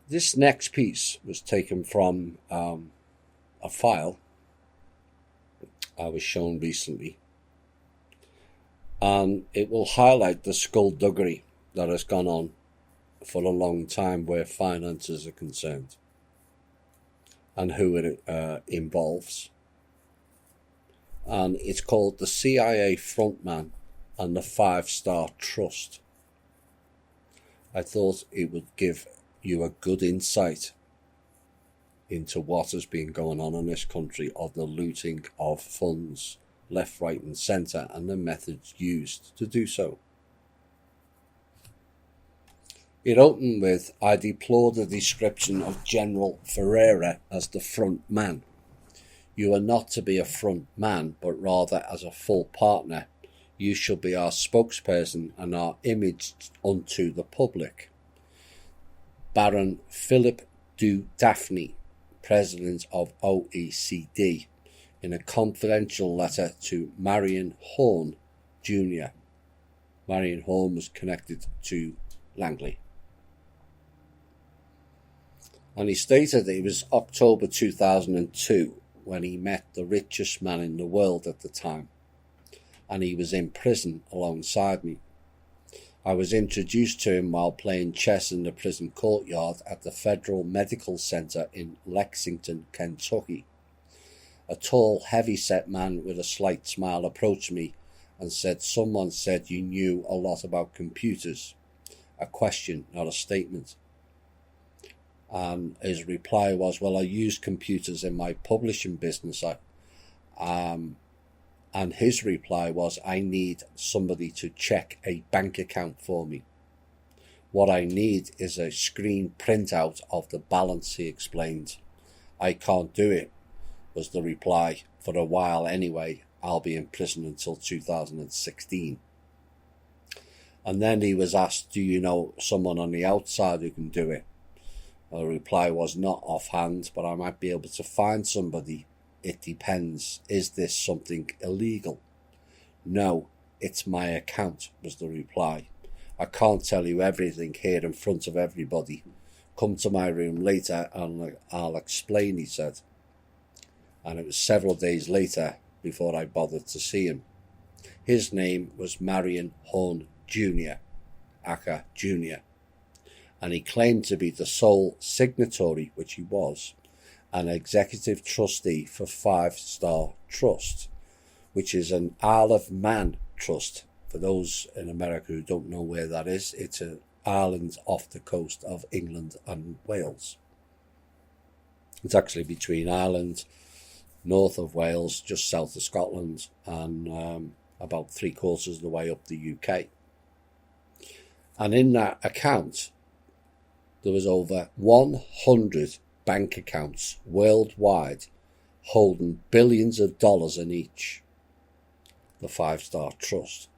This next piece was taken from a file I was shown recently, and it will highlight the skullduggery that has gone on for a long time where finances are concerned and who it involves. And it's called The CIA Frontman and the Five-Star Trust. I thought it would give you a good insight into what has been going on in this country of the looting of funds left, right and centre and the methods used to do so. It opened with, I deplore the description of General Ferreira as the front man. You are not to be a front man, but rather as a full partner. You shall be our spokesperson and our image unto the public. Baron Philip du Daphne, President of OECD, in a confidential letter to Marion Horne Jr. Marion Horne was connected to Langley. And he stated that it was October 2002 when he met the richest man in the world at the time, and he was in prison alongside me. I was introduced to him while playing chess in the prison courtyard at the Federal Medical Center in Lexington, Kentucky. A tall, heavy-set man with a slight smile approached me and said, "Someone said you knew a lot about computers." A question, not a statement. And his reply was, "Well, I use computers in my publishing business." And his reply was, "I need somebody to check a bank account for me. What I need is a screen printout of the balance," he explained. "I can't do it," was the reply. "For a while anyway. I'll be in prison until 2016. And then he was asked, "Do you know someone on the outside who can do it?" The reply was, "Not offhand, but I might be able to find somebody. It depends. Is this something illegal?" "No, it's my account," was the reply. "I can't tell you everything here in front of everybody. Come to my room later and I'll explain," he said. And it was several days later before I bothered to see him. His name was Marion Horne Jr., aka Jr., and he claimed to be the sole signatory, which he was, an executive trustee for Five-Star Trust, which is an Isle of Man trust. For those in America who don't know where that is, it's an island off the coast of England and Wales. It's actually between Ireland, north of Wales, just south of Scotland, and about 3/4 of the way up the UK. And in that account, there was over 100 bank accounts worldwide holding billions of dollars in each. The Five-Star Trust.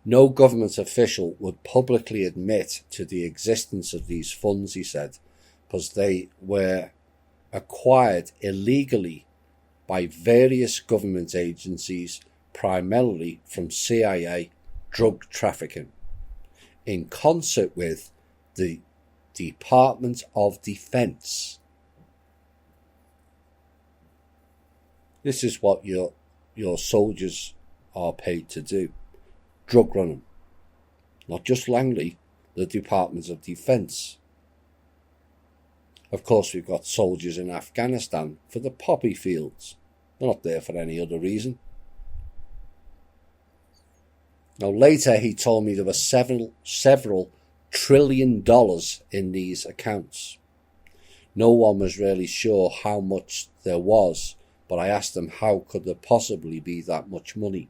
No government official would publicly admit to the existence of these funds, he said, because they were acquired illegally by various government agencies, primarily from CIA drug trafficking, in concert with the Department of Defense. This is what your soldiers are paid to do. Drug running. Not just Langley, the Department of Defense. Of course, we've got soldiers in Afghanistan for the poppy fields. They're not there for any other reason. Now, later he told me there were several $1 trillion in these accounts. No one was really sure how much there was, but I asked him how could there possibly be that much money.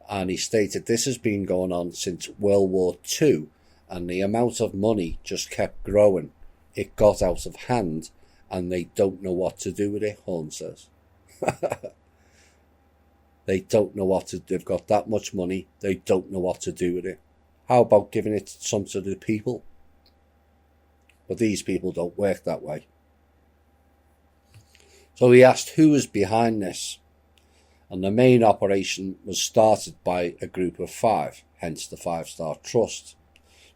And he stated this has been going on since World War II, and the amount of money just kept growing. It got out of hand, and they don't know what to do with it, Horne says. They don't know what to do. They've got that much money, they don't know what to do with it. How about giving it some to the people? But these people don't work that way. So he asked who was behind this, and the main operation was started by a group of 5, hence the Five-Star Trust.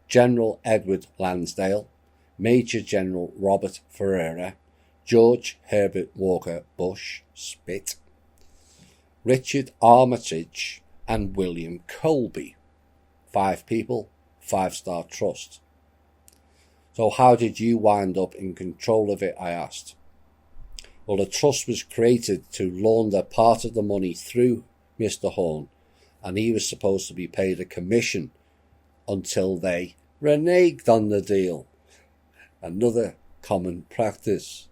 General Edward Lansdale, Major General Robert Ferreira, George Herbert Walker Bush, Spit, Richard Armitage, and William Colby. 5 people, 5-star trust. So how did you wind up in control of it, I asked. Well, the trust was created to launder part of the money through Mr. Horne, and he was supposed to be paid a commission until they reneged on the deal. Another common practice.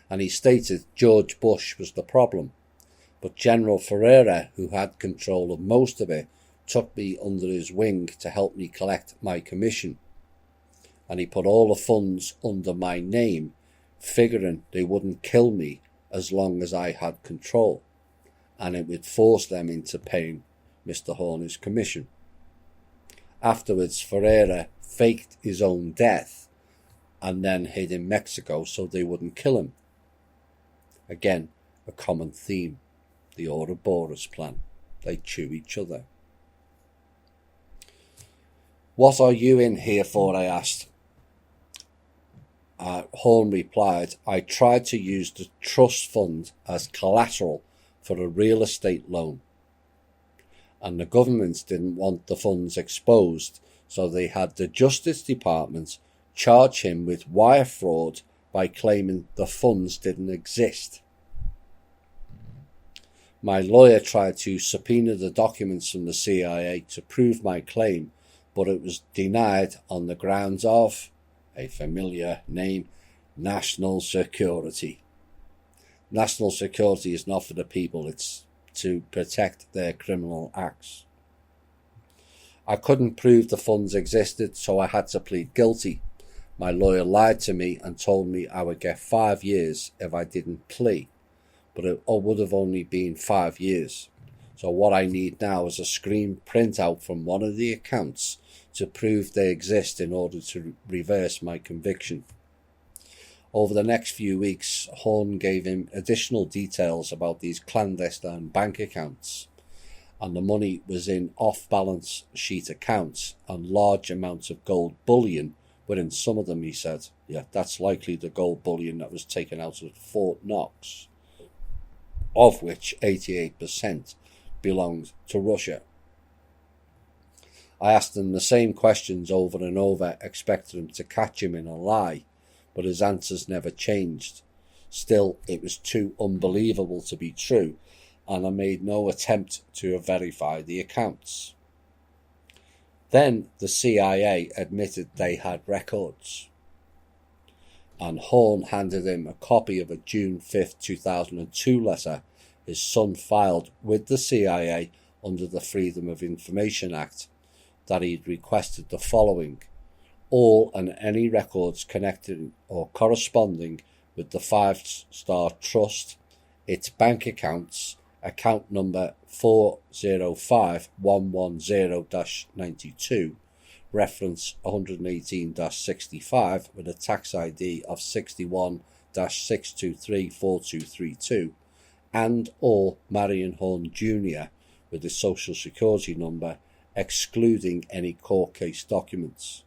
And he stated George Bush was the problem, but General Ferreira, who had control of most of it, took me under his wing to help me collect my commission, and he put all the funds under my name, figuring they wouldn't kill me as long as I had control, and it would force them into paying Mr. Horne his commission. Afterwards, Ferreira faked his own death and then hid in Mexico so they wouldn't kill him. Again, a common theme, the Ouroboros plan. They chew each other. What are you in here for, I asked. Horne replied, I tried to use the trust fund as collateral for a real estate loan, and the government didn't want the funds exposed, so they had the Justice Department charge him with wire fraud by claiming the funds didn't exist. My lawyer tried to subpoena the documents from the CIA to prove my claim, but it was denied on the grounds of a familiar name, national security. National security is not for the people, it's to protect their criminal acts. I couldn't prove the funds existed, so I had to plead guilty. My lawyer lied to me and told me I would get 5 years if I didn't plea, but it would have only been 5 years. So what I need now is a screen printout from one of the accounts to prove they exist in order to reverse my conviction. Over the next few weeks, Horne gave him additional details about these clandestine bank accounts, and the money was in off-balance sheet accounts and large amounts of gold bullion within some of them, he said. Yeah, that's likely the gold bullion that was taken out of Fort Knox, of which 88% belonged to Russia. I asked him the same questions over and over, expecting him to catch him in a lie, but his answers never changed. Still, it was too unbelievable to be true, and I made no attempt to verify the accounts. Then the CIA admitted they had records, and Horne handed him a copy of a June 5, 2002 letter his son filed with the CIA under the Freedom of Information Act, that he'd requested the following: all and any records connected or corresponding with the 5-star trust, its bank accounts, account number 405110-92, reference 118-65 with a tax ID of 61-6234232, and or Marion Horne Jr. with the social security number, excluding any court case documents.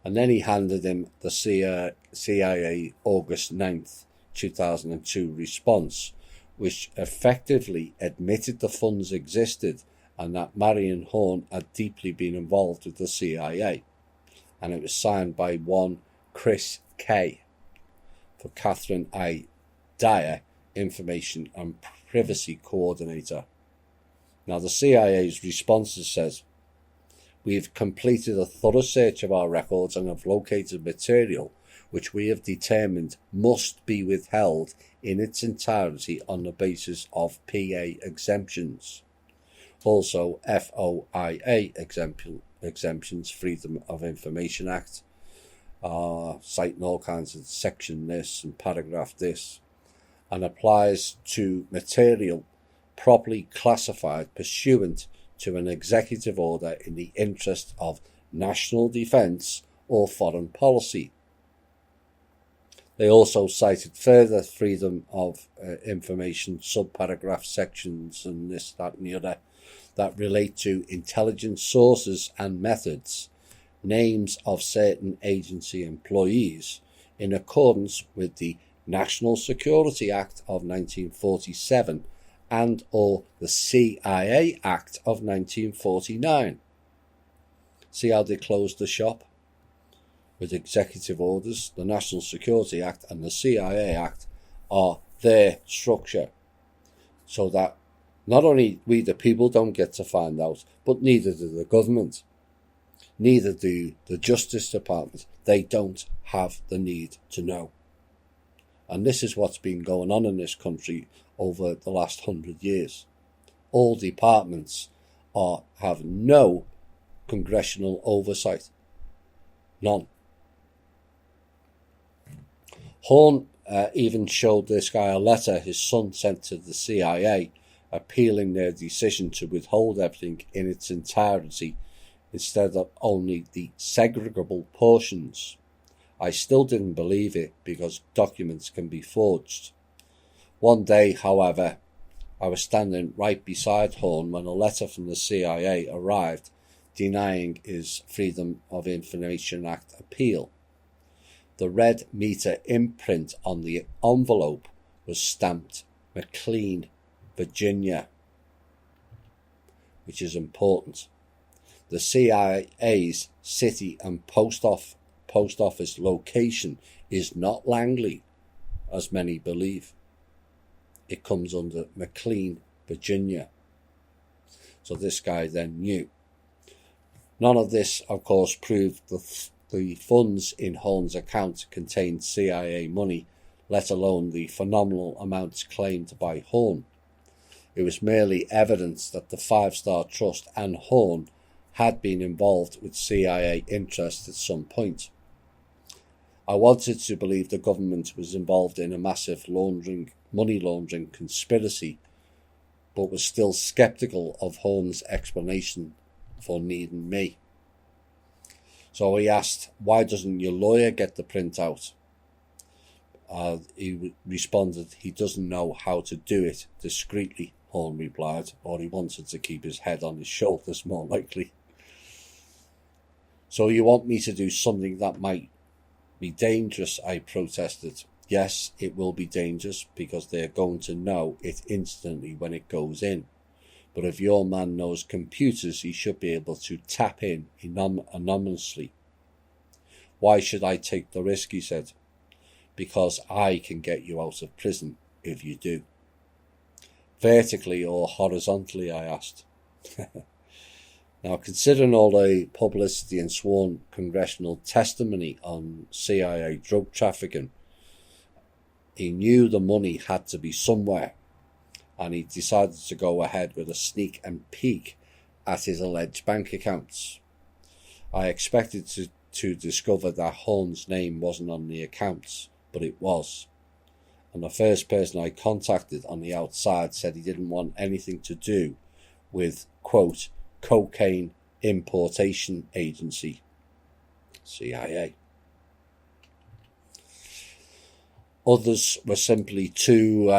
And then he handed him the CIA August 9th, 2002 response, which effectively admitted the funds existed and that Marion Horne had deeply been involved with the CIA. And it was signed by one Chris K. for Catherine I. Dyer, Information and Privacy Coordinator. Now, the CIA's response says, we have completed a thorough search of our records and have located material which we have determined must be withheld in its entirety on the basis of PA exemptions. Also, FOIA exemptions, Freedom of Information Act, citing all kinds of section this and paragraph this, and applies to material properly classified pursuant to an executive order in the interest of national defence or foreign policy. They also cited further freedom of information subparagraph sections and this, that and the other that relate to intelligence sources and methods, names of certain agency employees, in accordance with the National Security Act of 1947 and or the CIA Act of 1949. See how they closed the shop? With executive orders, the National Security Act and the CIA Act are their structure, so that not only we the people don't get to find out, but neither do the government, neither do the Justice Department. They don't have the need to know. And this is what's been going on in this country over the last 100 years. All departments have no congressional oversight. None. Horne even showed this guy a letter his son sent to the CIA appealing their decision to withhold everything in its entirety instead of only the segregable portions. I still didn't believe it because documents can be forged. One day, however, I was standing right beside Horne when a letter from the CIA arrived denying his Freedom of Information Act appeal. The red meter imprint on the envelope was stamped McLean, Virginia, which is important. The CIA's city and post office location is not Langley, as many believe. It comes under McLean, Virginia. So this guy then knew. None of this, of course, proved the funds in Horne's account contained CIA money, let alone the phenomenal amounts claimed by Horne. It was merely evidence that the Five Star Trust and Horne had been involved with CIA interests at some point. I wanted to believe the government was involved in a massive money laundering conspiracy, but was still sceptical of Horne's explanation for needing me. So he asked, "Why doesn't your lawyer get the printout?" He responded, "He doesn't know how to do it discreetly," Horne replied, or he wanted to keep his head on his shoulders, more likely. "So you want me to do something that might be dangerous?" I protested. "Yes, it will be dangerous because they're going to know it instantly when it goes in. But if your man knows computers, he should be able to tap in anonymously." "Why should I take the risk?" he said. "Because I can get you out of prison if you do." "Vertically or horizontally?" I asked. Now, considering all the publicity and sworn congressional testimony on CIA drug trafficking, he knew the money had to be somewhere, and he decided to go ahead with a sneak and peek at his alleged bank accounts. I expected to discover that Horne's name wasn't on the accounts, but it was. And the first person I contacted on the outside said he didn't want anything to do with, quote, Cocaine Importation Agency, CIA. Others were simply too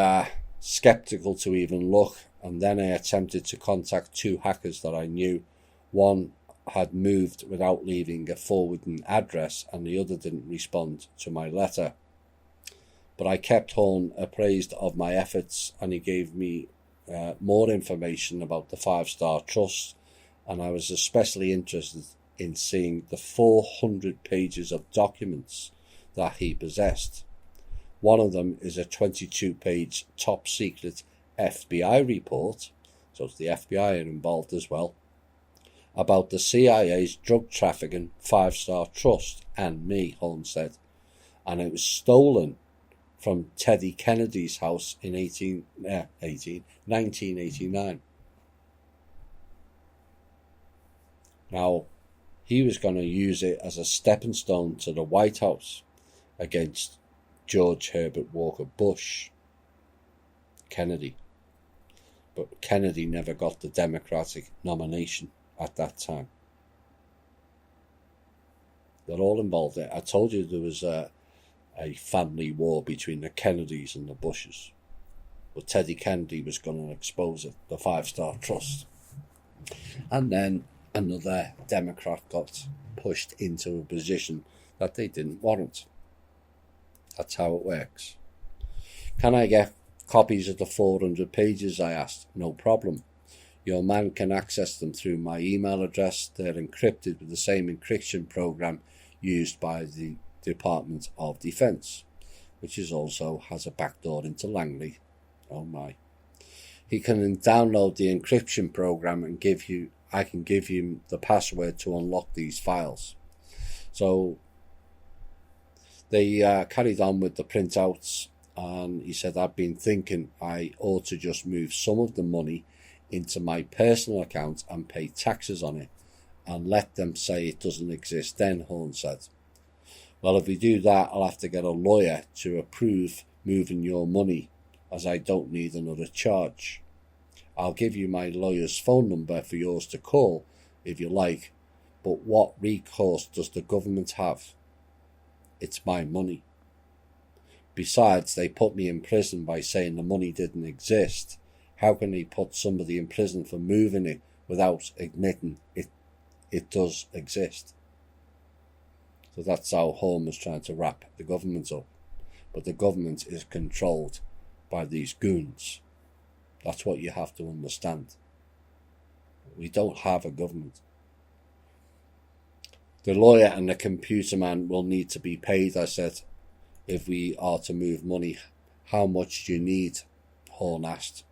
skeptical to even look, and then I attempted to contact two hackers that I knew. One had moved without leaving a forwarding address, and the other didn't respond to my letter. But I kept Horne appraised of my efforts, and he gave me more information about the Five Star Trust, and I was especially interested in seeing the 400 pages of documents that he possessed. One of them is a 22-page top-secret FBI report, so it's the FBI involved as well, about the CIA's drug trafficking Five Star Trust and me, Horne said, and it was stolen from Teddy Kennedy's house in 1989. Now, he was going to use it as a stepping stone to the White House against George Herbert Walker Bush, Kennedy. But Kennedy never got the Democratic nomination at that time. They're all involved there. I told you there was a family war between the Kennedys and the Bushes. But Teddy Kennedy was going to expose it, the Five Star Trust. And then another Democrat got pushed into a position that they didn't warrant. That's how it works. Can I get copies of the 400 pages? I asked. No problem. Your man can access them through my email address. They're encrypted with the same encryption program used by the Department of Defense, which is also has a backdoor into Langley. Oh my. He can download the encryption program and I can give him the password to unlock these files. So they carried on with the printouts, and he said, I've been thinking I ought to just move some of the money into my personal account and pay taxes on it and let them say it doesn't exist then, Horn said. Well, if we do that, I'll have to get a lawyer to approve moving your money, as I don't need another charge. I'll give you my lawyer's phone number for yours to call if you like, but what recourse does the government have? It's my money. Besides, they put me in prison by saying the money didn't exist. How can they put somebody in prison for moving it without admitting it does exist? So that's how Horn was trying to wrap the government up. But the government is controlled by these goons. That's what you have to understand. We don't have a government. The lawyer and the computer man will need to be paid, I said, if we are to move money. How much do you need? Horn asked.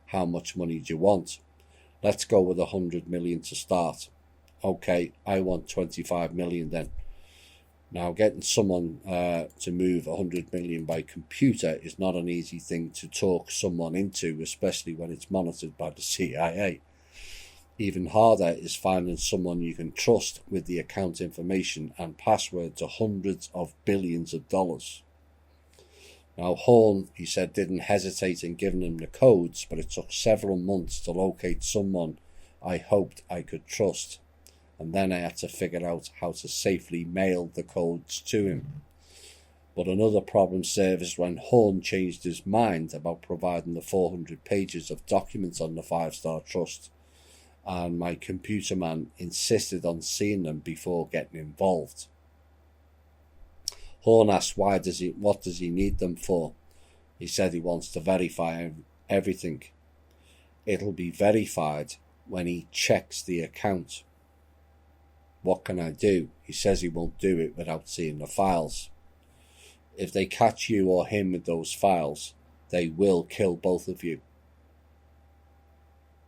How much money do you want? Let's go with 100 million to start. Okay, I want 25 million then. Now, getting someone to move 100 million by computer is not an easy thing to talk someone into, especially when it's monitored by the CIA. Even harder is finding someone you can trust with the account information and password to hundreds of billions of dollars. Now, Horn, he said, didn't hesitate in giving him the codes, but it took several months to locate someone I hoped I could trust. And then I had to figure out how to safely mail the codes to him. But another problem surfaced when Horn changed his mind about providing the 400 pages of documents on the Five Star Trust, and my computer man insisted on seeing them before getting involved. Horn asked what does he need them for? He said he wants to verify everything. It'll be verified when he checks the account. What can I do? He says he won't do it without seeing the files. If they catch you or him with those files, they will kill both of you.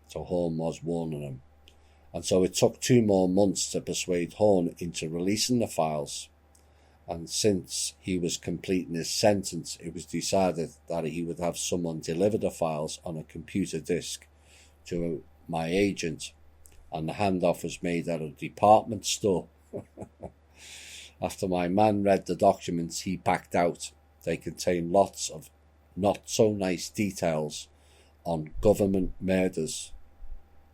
So Horn was warning him. And so it took 2 more months to persuade Horn into releasing the files. And since he was completing his sentence, it was decided that he would have someone deliver the files on a computer disk to my agent, and the handoff was made at a department store. After my man read the documents, he backed out. They contained lots of not so nice details on government murders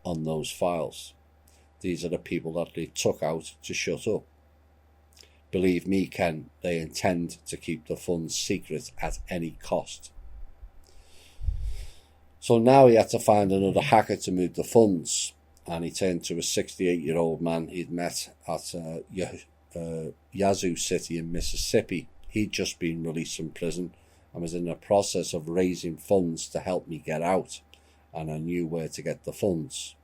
on those files. These are the people that they took out to shut up. Believe me, Ken, they intend to keep the funds secret at any cost. So now he had to find another hacker to move the funds, and he turned to a 68-year-old man he'd met at Yazoo City in Mississippi. He'd just been released from prison and was in the process of raising funds to help me get out, and I knew where to get the funds.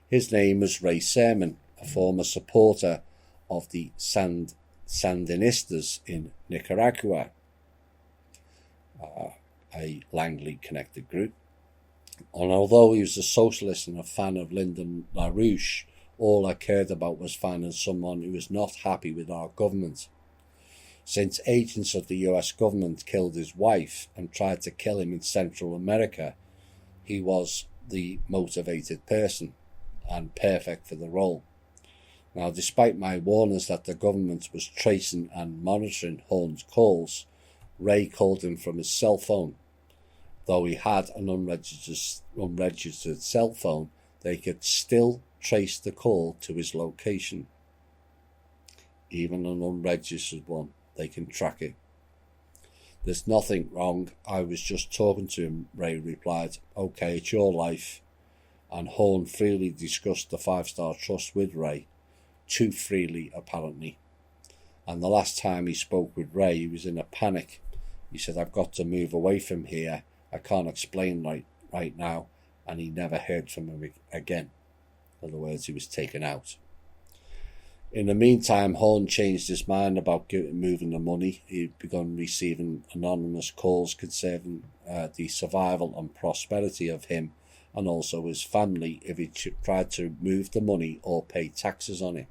His name was Ray Sermon, a former supporter of the Sandinistas in Nicaragua, a Langley-connected group. And although he was a socialist and a fan of Lyndon LaRouche, all I cared about was finding someone who was not happy with our government. Since agents of the US government killed his wife and tried to kill him in Central America, he was the motivated person and perfect for the role. Now, despite my warnings that the government was tracing and monitoring Horn's calls, Ray called him from his cell phone. Though he had an unregistered cell phone, they could still trace the call to his location. Even an unregistered one, they can track it. There's nothing wrong. I was just talking to him, Ray replied. Okay, it's your life. and Horn freely discussed the Five Star Trust with Ray, too freely apparently. And the last time he spoke with Ray, he was in a panic. He said, "I've got to move away from here. I can't explain right now." And he never heard from him again. In other words, he was taken out. In the meantime, Horn changed his mind about moving the money. He'd begun receiving anonymous calls concerning the survival and prosperity of him and also his family if he tried to move the money or pay taxes on it,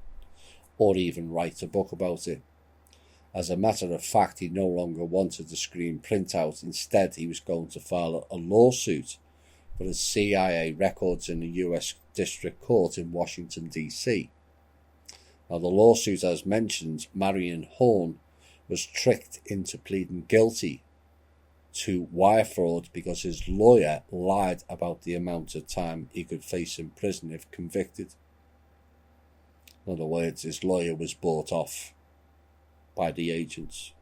or even write a book about it. As a matter of fact, he no longer wanted the screen printout. Instead, he was going to file a lawsuit for the CIA records in the U.S. District Court in Washington, D.C. Now, the lawsuit, as mentioned, Marion Horn was tricked into pleading guilty to wire fraud because his lawyer lied about the amount of time he could face in prison if convicted. In other words, his lawyer was bought off by the agents.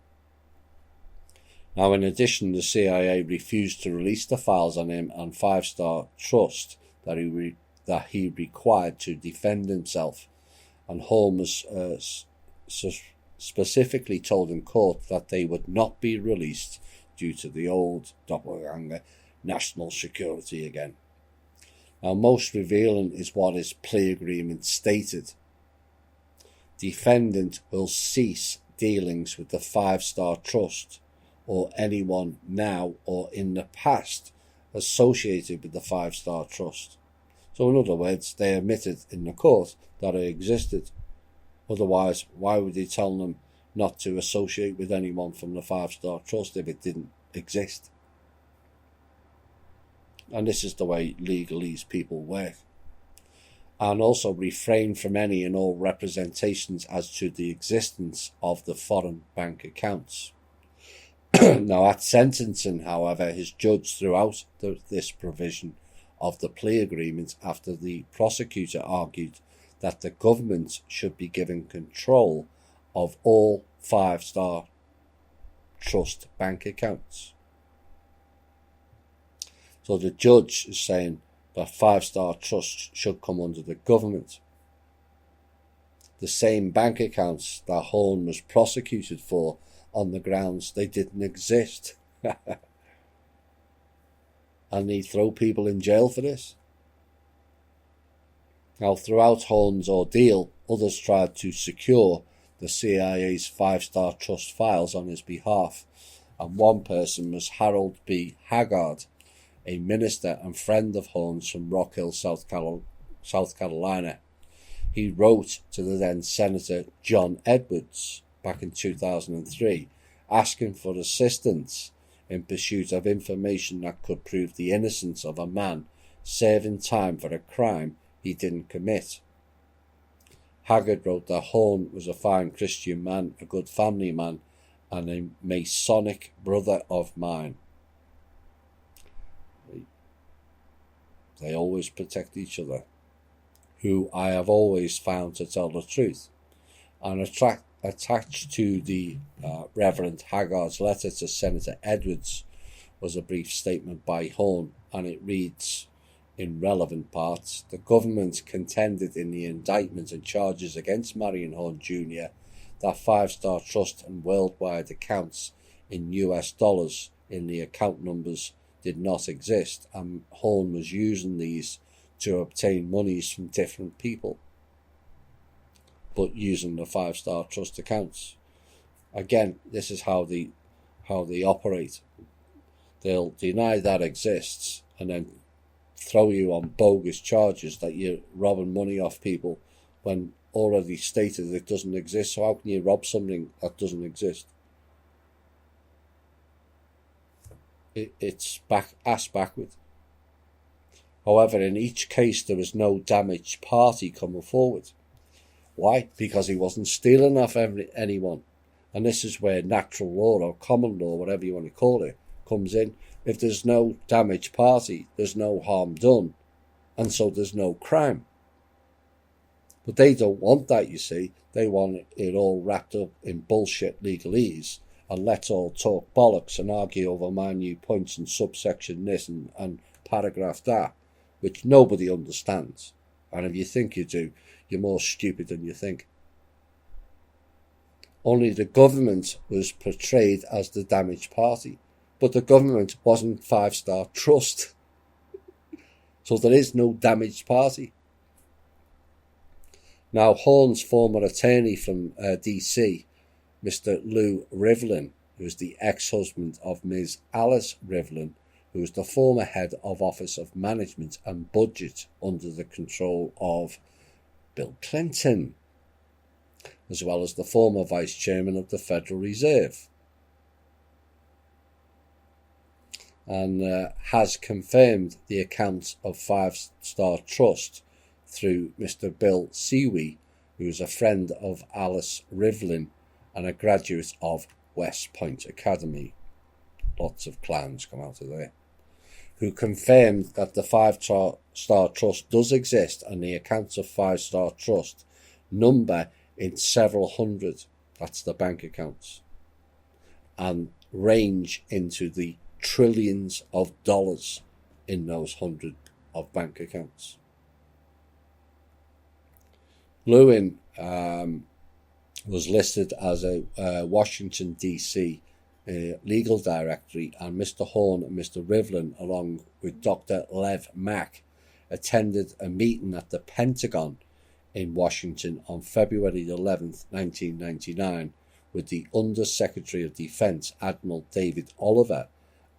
Now, in addition, the CIA refused to release the files on him and Five Star Trust that he required to defend himself. And Horn was specifically told in court that they would not be released due to the old doppelganger national security again. Now, most revealing is what his plea agreement stated. Defendant will cease dealings with the Five Star Trust or anyone now or in the past associated with the Five Star Trust. So in other words, they admitted in the court that it existed. Otherwise, why would they tell them not to associate with anyone from the Five Star Trust if it didn't exist? And this is the way legalese people work. And also refrain from any and all representations as to the existence of the foreign bank accounts. Now, at sentencing, however, his judge threw out this provision of the plea agreement after the prosecutor argued that the government should be given control of all Five Star Trust bank accounts. So the judge is saying that Five Star Trust should come under the government. The same bank accounts that Horn was prosecuted for on the grounds they didn't exist. And they throw people in jail for this. Now, throughout Horn's ordeal, others tried to secure the CIA's Five Star Trust files on his behalf, and one person was Harold B. Haggard, a minister and friend of Horn's from Rock Hill, South Carolina. He wrote to the then Senator John Edwards back in 2003, asking for assistance in pursuit of information that could prove the innocence of a man serving time for a crime he didn't commit. Haggard wrote that Horn was a fine Christian man, a good family man, and a Masonic brother of mine. They always protect each other, who I have always found to tell the truth. And attached to the Reverend Haggard's letter to Senator Edwards was a brief statement by Horn, and it reads, in relevant parts, the government contended in the indictment and charges against Marion Horn Jr. that Five Star Trust and worldwide accounts in US dollars in the account numbers did not exist, and Horn was using these to obtain monies from different people, but using the Five Star Trust accounts. Again, this is how they operate. They'll deny that exists and then throw you on bogus charges that you're robbing money off people when already stated it doesn't exist. So how can you rob something that doesn't exist? It's ass backward. However, in each case there was no damaged party coming forward. Why? Because he wasn't stealing off anyone. And this is where natural law or common law, whatever you want to call it, comes in. If there's no damaged party, there's no harm done, and so there's no crime. But they don't want that, you see. They want it all wrapped up in bullshit legalese, and let's all talk bollocks and argue over minute points and subsection this and paragraph that, which nobody understands. And if you think you do, you're more stupid than you think. Only the government was portrayed as the damaged party, but the government wasn't Five Star Trust. So there is no damaged party. Now, Horne's former attorney from DC, Mr. Lou Rivlin, who is the ex-husband of Ms. Alice Rivlin, who was the former head of Office of Management and Budget under the control of Bill Clinton, as well as the former vice chairman of the Federal Reserve, and has confirmed the accounts of Five Star Trust through Mr. Bill Seawee, who is a friend of Alice Rivlin and a graduate of West Point Academy. Lots of clowns come out of there. Who confirmed that the Five Star Trust does exist, and the accounts of Five Star Trust number in several hundred, that's the bank accounts, and range into the trillions of dollars in those hundred of bank accounts. Lewin was listed as a Washington, D.C. Legal directory, and Mr. Horne and Mr. Rivlin, along with Dr. Lev Mack, attended a meeting at the Pentagon in Washington on February 11th, 1999, with the Under-Secretary of Defense, Admiral David Oliver,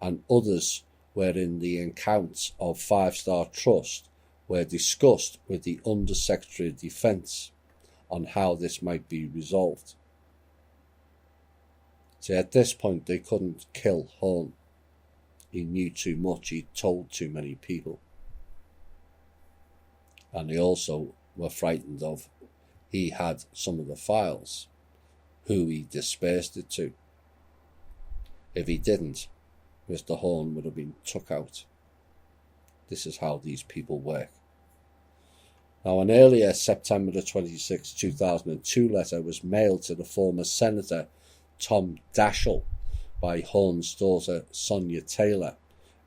and others, wherein the accounts of Five Star Trust were discussed with the Under-Secretary of Defense on how this might be resolved. See, at this point, they couldn't kill Horne. He knew too much. He told too many people. And they also were frightened of, he had some of the files, who he dispersed it to. If he didn't, Mr. Horne would have been took out. This is how these people work. Now, an earlier September the 26th, 2002 letter was mailed to the former Senator Tom Daschle by Horne's daughter Sonia Taylor,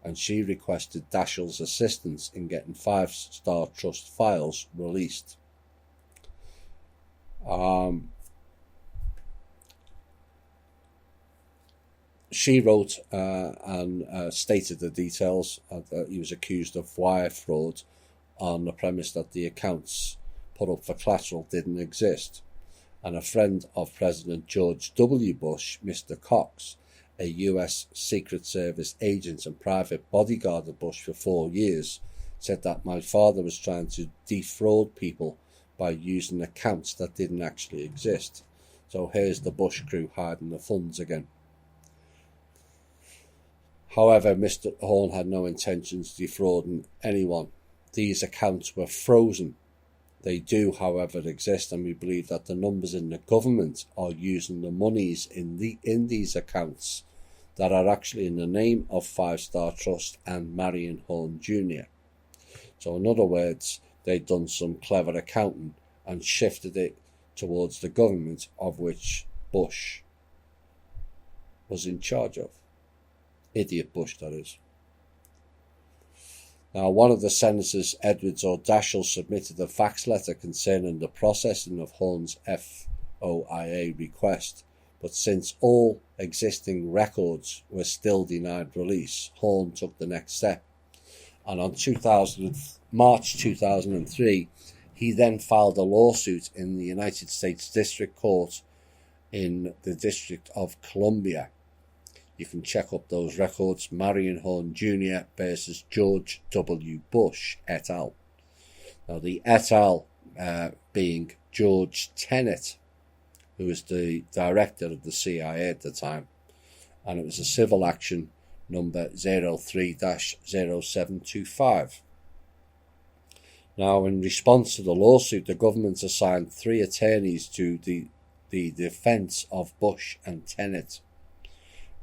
and she requested Daschle's assistance in getting Five Star Trust files released. She wrote and stated the details that he was accused of wire fraud on the premise that the accounts put up for collateral didn't exist. And a friend of President George W. Bush, Mr. Cox, a US Secret Service agent and private bodyguard of Bush for 4 years, said that my father was trying to defraud people by using accounts that didn't actually exist. So here's the Bush crew hiding the funds again. However, Mr. Horne had no intentions of defrauding anyone. These accounts were frozen. They do, however, exist, and we believe that the numbers in the government are using the monies in these accounts that are actually in the name of Five Star Trust and Marion Horne Jr. So in other words, they'd done some clever accounting and shifted it towards the government of which Bush was in charge of. Idiot Bush, that is. Now, one of the senators, Edwards or Daschle, submitted a fax letter concerning the processing of Horne's FOIA request, but since all existing records were still denied release, Horne took the next step. And on March 2003, he then filed a lawsuit in the United States District Court in the District of Columbia. You can check up those records, Marion Horne Jr. versus George W. Bush et al. Now, the et al. Being George Tenet, who was the director of the CIA at the time, and it was a civil action number 03-0725. Now, in response to the lawsuit, the government assigned 3 attorneys to the defense of Bush and Tenet.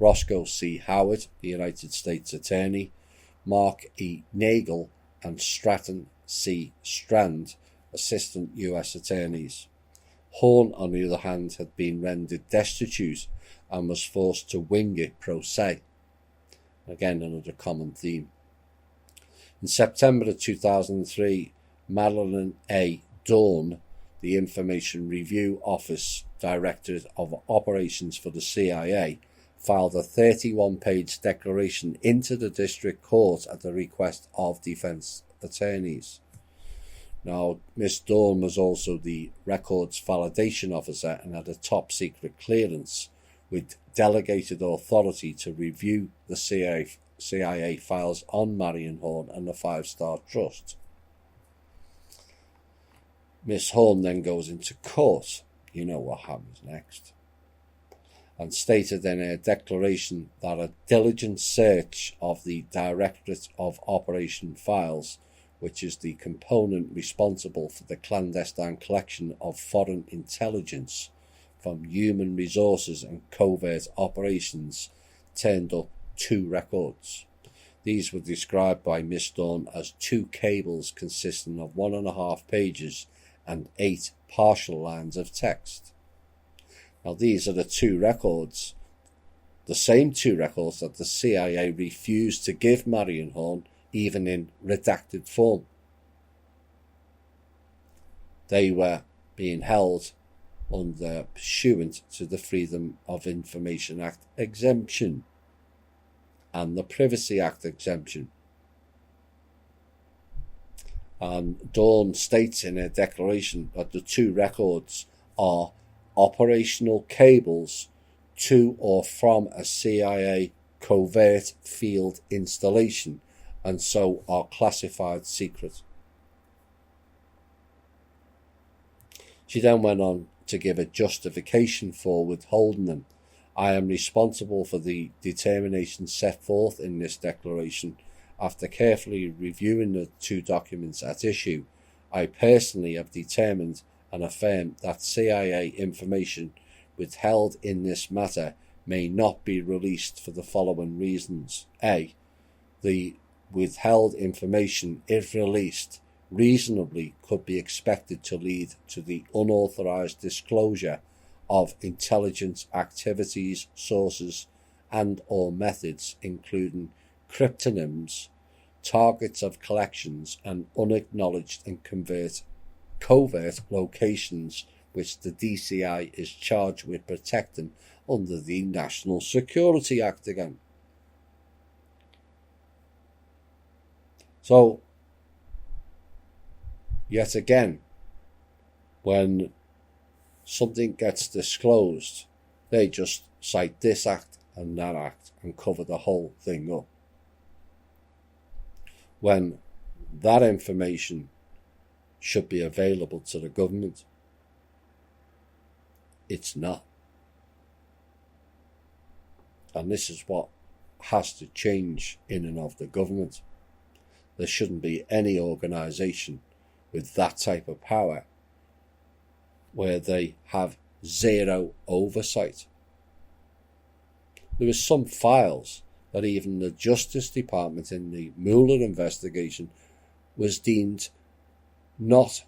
Roscoe C. Howard, the United States Attorney, Mark E. Nagel, and Stratton C. Strand, Assistant U.S. Attorneys. Horne, on the other hand, had been rendered destitute and was forced to wing it pro se. Again, another common theme. In September of 2003, Madeline A. Dawn, the Information Review Office Director of Operations for the CIA, filed a 31-page declaration into the district court at the request of defense attorneys. Now, Miss Dawn was also the records validation officer and had a top secret clearance with delegated authority to review the CIA files on Marion Horne and the Five Star Trust. Miss Horne then goes into court. You know what happens next. And stated in her declaration that a diligent search of the Directorate of Operation files, which is the component responsible for the clandestine collection of foreign intelligence from human resources and covert operations, turned up 2 records. These were described by Miss Dawn as 2 cables consisting of 1.5 pages and 8 partial lines of text. Now, these are the 2 records, the same 2 records that the CIA refused to give Marion Horne, even in redacted form. They were being held under pursuant to the Freedom of Information Act exemption and the Privacy Act exemption. And Dawn states in her declaration that the 2 records are operational cables to or from a CIA covert field installation, and so are classified secret. She then went on to give a justification for withholding them. I am responsible for the determination set forth in this declaration. After carefully reviewing the 2 documents at issue, I personally have determined and affirm that CIA information withheld in this matter may not be released for the following reasons. A. The withheld information, if released, reasonably could be expected to lead to the unauthorized disclosure of intelligence activities, sources, and or methods, including cryptonyms, targets of collections, and unacknowledged and covert locations which the DCI is charged with protecting under the National Security Act again. So, yet again, when something gets disclosed, they just cite this act and that act and cover the whole thing up. When that information should be available to the government, it's not. And this is what has to change in and of the government. There shouldn't be any organisation with that type of power where they have zero oversight. There are some files that even the Justice Department in the Mueller investigation was deemed not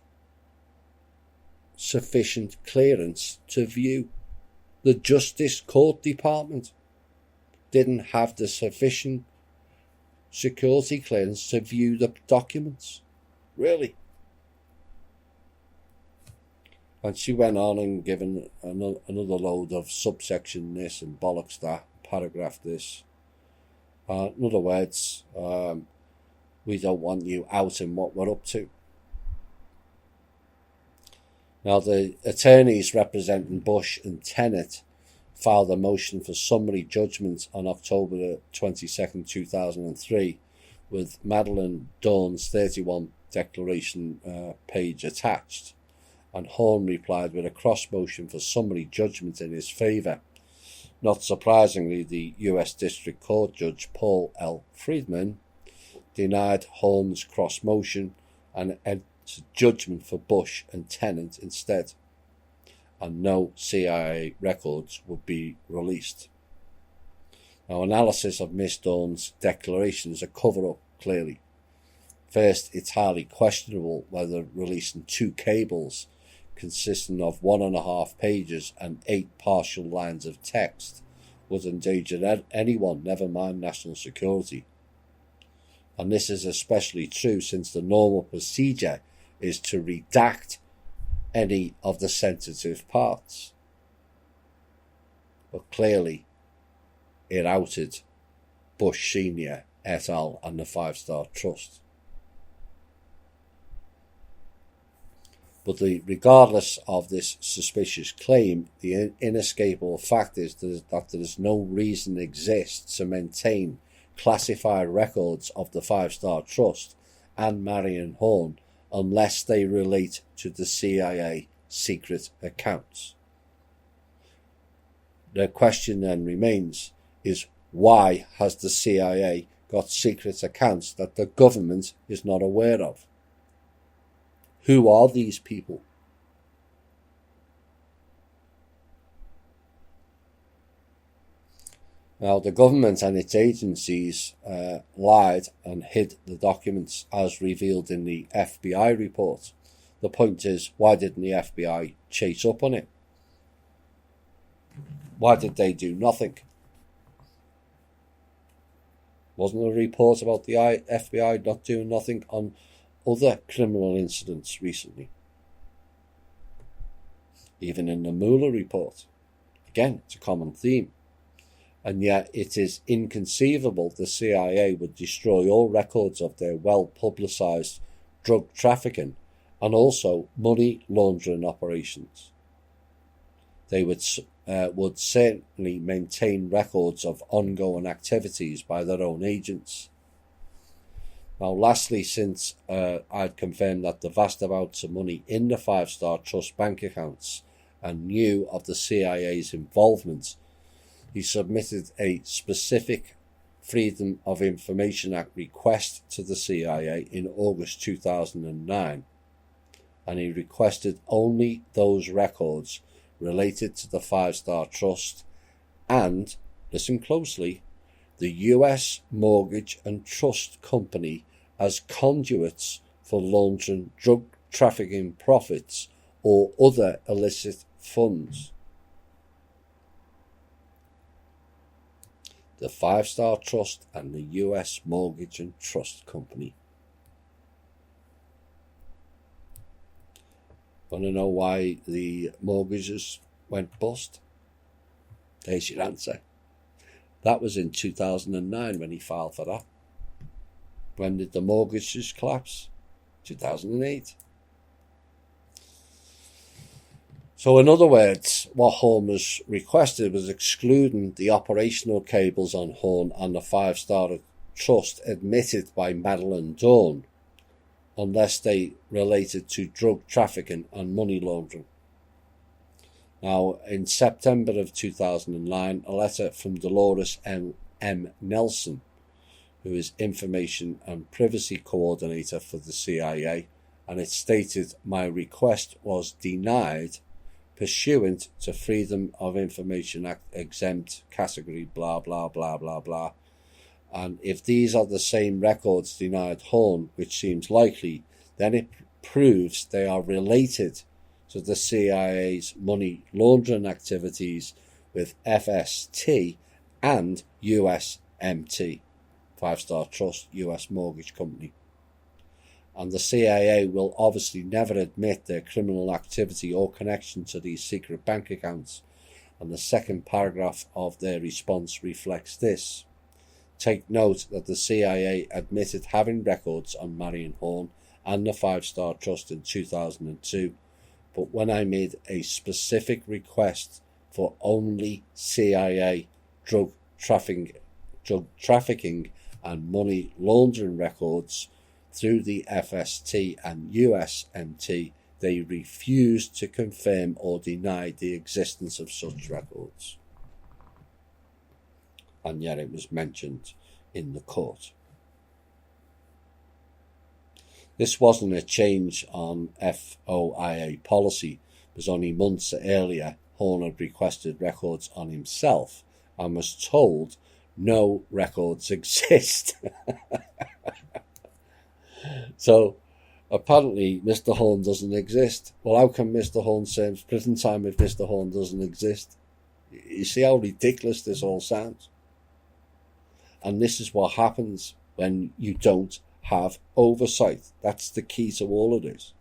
sufficient clearance to view. The Justice Court Department didn't have the sufficient security clearance to view the documents. Really? And she went on and given another load of subsection this and bollocks that, paragraph this. In other words, we don't want you out in what we're up to. Now, the attorneys representing Bush and Tenet filed a motion for summary judgment on October 22nd, 2003, with Madeline Dawn's 31 declaration page attached, and Horne replied with a cross motion for summary judgment in his favour. Not surprisingly, the US District Court Judge Paul L. Friedman denied Horne's cross motion and entered judgment for Bush and Tenet instead, and no CIA records would be released. Now, analysis of Miss Dawn's declaration is a cover-up, clearly. First, it's highly questionable whether releasing 2 cables consisting of 1.5 pages and 8 partial lines of text would endanger anyone, never mind national security. And this is especially true since the normal procedure is to redact any of the sensitive parts. But clearly, it outed Bush Sr. et al. And the Five Star Trust. But regardless of this suspicious claim, the inescapable fact is that there is no reason exists to maintain classified records of the Five Star Trust and Marion Horn unless they relate to the CIA secret accounts. The question then remains is, why has the CIA got secret accounts that the government is not aware of? Who are these people? Now, the government and its agencies lied and hid the documents as revealed in the FBI report. The point is, why didn't the FBI chase up on it? Why did they do nothing? Wasn't there a report about the FBI not doing nothing on other criminal incidents recently? Even in the Mueller report. Again, it's a common theme. And yet it is inconceivable the CIA would destroy all records of their well-publicized drug trafficking and also money laundering operations. They would certainly maintain records of ongoing activities by their own agents. Now, lastly, since I'd confirmed that the vast amounts of money in the Five Star Trust bank accounts and knew of the CIA's involvement, he submitted a specific Freedom of Information Act request to the CIA in August 2009, and he requested only those records related to the Five Star Trust and, listen closely, the US Mortgage and Trust Company as conduits for laundering drug trafficking profits or other illicit funds. The Five Star Trust and the US Mortgage and Trust Company. Want to know why the mortgages went bust? There's your answer. That was in 2009 when he filed for that. When did the mortgages collapse? 2008. So in other words, what Horn was requested was excluding the operational cables on Horn and the Five Star Trust admitted by Madeline Dawn, unless they related to drug trafficking and money laundering. Now, in September of 2009, a letter from Dolores M. Nelson, who is Information and Privacy Coordinator for the CIA, and it stated, "My request was denied pursuant to Freedom of Information Act exempt category blah blah blah blah blah." And if these are the same records denied Horn, which seems likely, then it proves they are related to the CIA's money laundering activities with FST and USMT, Five Star Trust, US Mortgage Company. And the CIA will obviously never admit their criminal activity or connection to these secret bank accounts. And the second paragraph of their response reflects this. Take note that the CIA admitted having records on Marion Horn and the Five Star Trust in 2002, but when I made a specific request for only CIA drug trafficking and money laundering records through the FST and USMT, they refused to confirm or deny the existence of such records. And yet it was mentioned in the court. This wasn't a change on FOIA policy, because only months earlier Horn had requested records on himself and was told no records exist. So apparently Mr. Horn doesn't exist. Well, how can Mr. Horn serve prison time if Mr. Horn doesn't exist? You see how ridiculous this all sounds? And this is what happens when you don't have oversight. That's the key to all of this.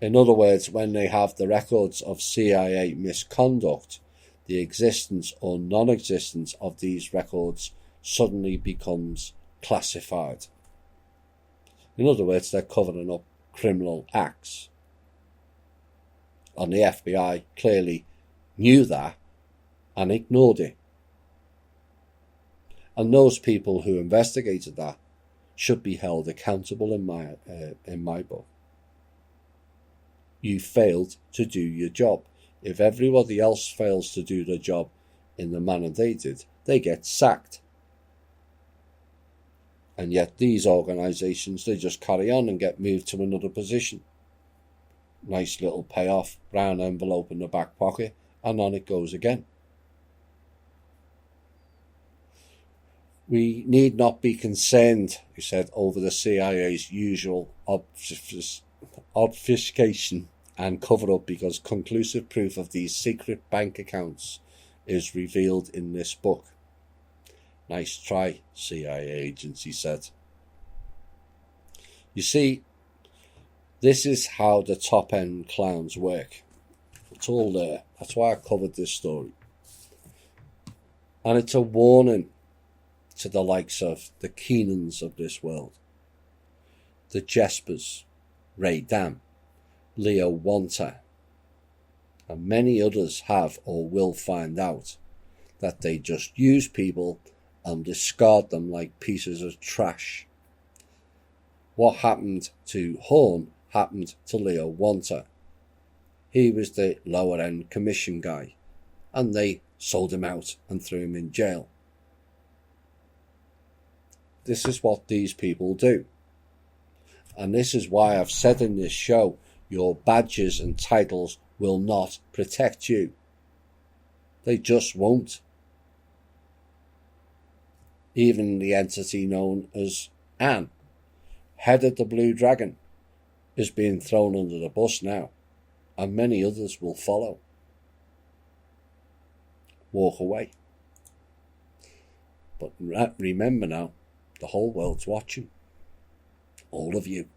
In other words, when they have the records of CIA misconduct, the existence or non-existence of these records suddenly becomes classified. In other words, they're covering up criminal acts. And the FBI clearly knew that and ignored it. And those people who investigated that should be held accountable in my book. You failed to do your job. If everybody else fails to do their job in the manner they did, they get sacked. And yet these organisations, they just carry on and get moved to another position. Nice little payoff, brown envelope in the back pocket, and on it goes again. We need not be concerned, he said, over the CIA's usual obfuscation and cover-up, because conclusive proof of these secret bank accounts is revealed in this book. Nice try, CIA agents, he said. You see, this is how the top-end clowns work. It's all there. That's why I covered this story. And it's a warning to the likes of the Keenans of this world, the Jespers, Ray Dam, Leo Wonter, and many others have or will find out that they just use people and discard them like pieces of trash. What happened to Horn happened to Leo Wonter. He was the lower end commission guy, and they sold him out and threw him in jail. This is what these people do. And this is why I've said in this show, your badges and titles will not protect you. They just won't. Even the entity known as Anne, head of the Blue Dragon, is being thrown under the bus now, and many others will follow. Walk away. But remember now, the whole world's watching. All of you.